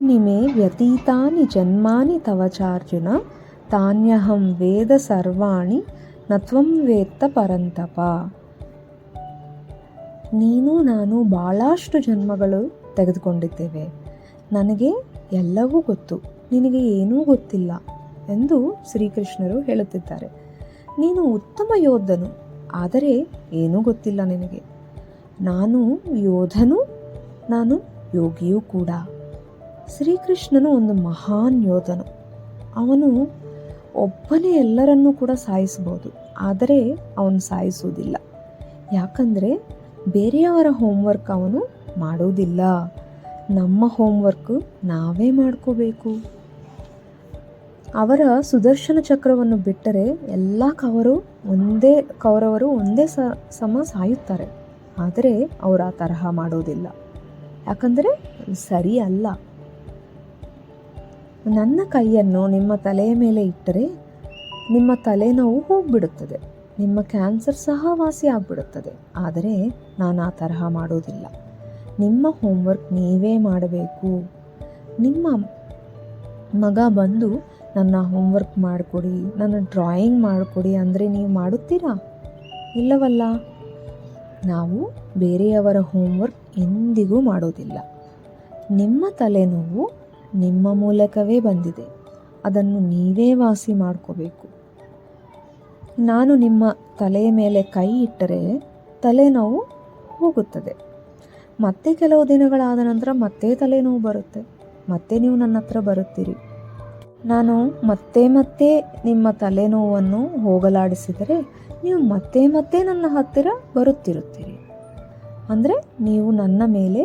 ನಿಮೇ ವ್ಯತೀತಾನಿ ಜನ್ಮಾನಿ ತವ ಚಾರ್ಜುನ ತಾನ್ಯಹಂ ವೇದ ಸರ್ವಾಣಿ ನತ್ವಂ ವೇತ್ತ ಪರಂತಪ. ನೀನು ನಾನು ಭಾಳಷ್ಟು ಜನ್ಮಗಳು ತೆಗೆದುಕೊಂಡಿದ್ದೇವೆ. ನನಗೆ ಎಲ್ಲವೂ ಗೊತ್ತು, ನಿನಗೆ ಏನೂ ಗೊತ್ತಿಲ್ಲ ಎಂದು ಶ್ರೀಕೃಷ್ಣರು ಹೇಳುತ್ತಿದ್ದಾರೆ. ನೀನು ಉತ್ತಮ ಯೋಧನು, ಆದರೆ ಏನೂ ಗೊತ್ತಿಲ್ಲ ನಿನಗೆ. ನಾನು ಯೋಧನು, ನಾನು ಯೋಗಿಯೂ ಕೂಡ. ಶ್ರೀಕೃಷ್ಣನು ಒಂದು ಮಹಾನ್ ಯೋಧನು. ಅವನು ಒಬ್ಬನೇ ಎಲ್ಲರನ್ನೂ ಕೂಡ ಸಾಯಿಸ್ಬೋದು, ಆದರೆ ಅವನು ಸಾಯಿಸುವುದಿಲ್ಲ. ಯಾಕಂದರೆ ಬೇರೆಯವರ ಹೋಮ್ವರ್ಕ್ ಅವನು ಮಾಡುವುದಿಲ್ಲ. ನಮ್ಮ ಹೋಮ್ವರ್ಕ್ ನಾವೇ ಮಾಡ್ಕೋಬೇಕು. ಅವರ ಸುದರ್ಶನ ಚಕ್ರವನ್ನು ಬಿಟ್ಟರೆ ಎಲ್ಲ ಕೌರವರು ಒಂದೇ ಸಮ ಸಾಯುತ್ತಾರೆ. ಆದರೆ ಅವರು ಆ ತರಹ ಮಾಡೋದಿಲ್ಲ, ಯಾಕಂದರೆ ಸರಿ ಅಲ್ಲ. ನನ್ನ ಕೈಯನ್ನು ನಿಮ್ಮ ತಲೆಯ ಮೇಲೆ ಇಟ್ಟರೆ ನಿಮ್ಮ ತಲೆನೋವು ಹೋಗಿಬಿಡುತ್ತದೆ, ನಿಮ್ಮ ಕ್ಯಾನ್ಸರ್ ಸಹ ವಾಸಿ ಆಗಿಬಿಡುತ್ತದೆ. ಆದರೆ ನಾನು ಆ ತರಹ ಮಾಡೋದಿಲ್ಲ. ನಿಮ್ಮ ಹೋಮ್ವರ್ಕ್ ನೀವೇ ಮಾಡಬೇಕು. ನಿಮ್ಮ ಮಗ ಬಂದು ನನ್ನ ಹೋಮ್ವರ್ಕ್ ಮಾಡಿಕೊಡಿ, ನನ್ನ ಡ್ರಾಯಿಂಗ್ ಮಾಡಿಕೊಡಿ ಅಂದರೆ ನೀವು ಮಾಡುತ್ತೀರಾ? ಇಲ್ಲವಲ್ಲ. ನಾವು ಬೇರೆಯವರ ಹೋಮ್ವರ್ಕ್ ಎಂದಿಗೂ ಮಾಡೋದಿಲ್ಲ. ನಿಮ್ಮ ತಲೆನೋವು ನಿಮ್ಮ ಮೂಲಕವೇ ಬಂದಿದೆ, ಅದನ್ನು ನೀವೇ ವಾಸಿ ಮಾಡ್ಕೋಬೇಕು. ನಾನು ನಿಮ್ಮ ತಲೆಯ ಮೇಲೆ ಕೈ ಇಟ್ಟರೆ ತಲೆನೋವು ಹೋಗುತ್ತದೆ. ಮತ್ತೆ ಕೆಲವು ದಿನಗಳಾದ ನಂತರ ಮತ್ತೆ ತಲೆನೋವು ಬರುತ್ತೆ, ಮತ್ತೆ ನೀವು ನನ್ನ ಹತ್ರ ಬರುತ್ತೀರಿ. ನಾನು ಮತ್ತೆ ನಿಮ್ಮ ತಲೆನೋವನ್ನು ಹೋಗಲಾಡಿಸಿದರೆ ನೀವು ಮತ್ತೆ ನನ್ನ ಹತ್ತಿರ ಬರುತ್ತಿರುತ್ತೀರಿ. ಅಂದರೆ ನೀವು ನನ್ನ ಮೇಲೆ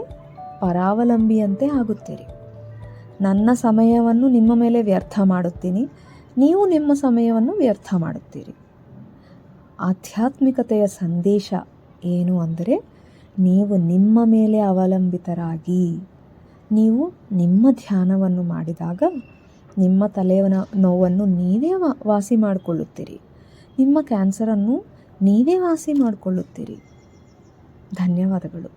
ಪರಾವಲಂಬಿಯಂತೆ ಆಗುತ್ತೀರಿ. ನನ್ನ ಸಮಯವನ್ನು ನಿಮ್ಮ ಮೇಲೆ ವ್ಯರ್ಥ ಮಾಡುತ್ತೀನಿ, ನೀವು ನಿಮ್ಮ ಸಮಯವನ್ನು ವ್ಯರ್ಥ ಮಾಡುತ್ತೀರಿ. ಆಧ್ಯಾತ್ಮಿಕತೆಯ ಸಂದೇಶ ಏನು ಅಂದರೆ, ನೀವು ನಿಮ್ಮ ಮೇಲೆ ಅವಲಂಬಿತರಾಗಿ ನೀವು ನಿಮ್ಮ ಧ್ಯಾನವನ್ನು ಮಾಡಿದಾಗ ನಿಮ್ಮ ತಲೆಯ ನೋವನ್ನು ನೀವೇ ವಾಸಿ ಮಾಡಿಕೊಳ್ಳುತ್ತೀರಿ. ನಿಮ್ಮ ಕ್ಯಾನ್ಸರನ್ನು ನೀವೇ ವಾಸಿ ಮಾಡಿಕೊಳ್ಳುತ್ತೀರಿ. ಧನ್ಯವಾದಗಳು.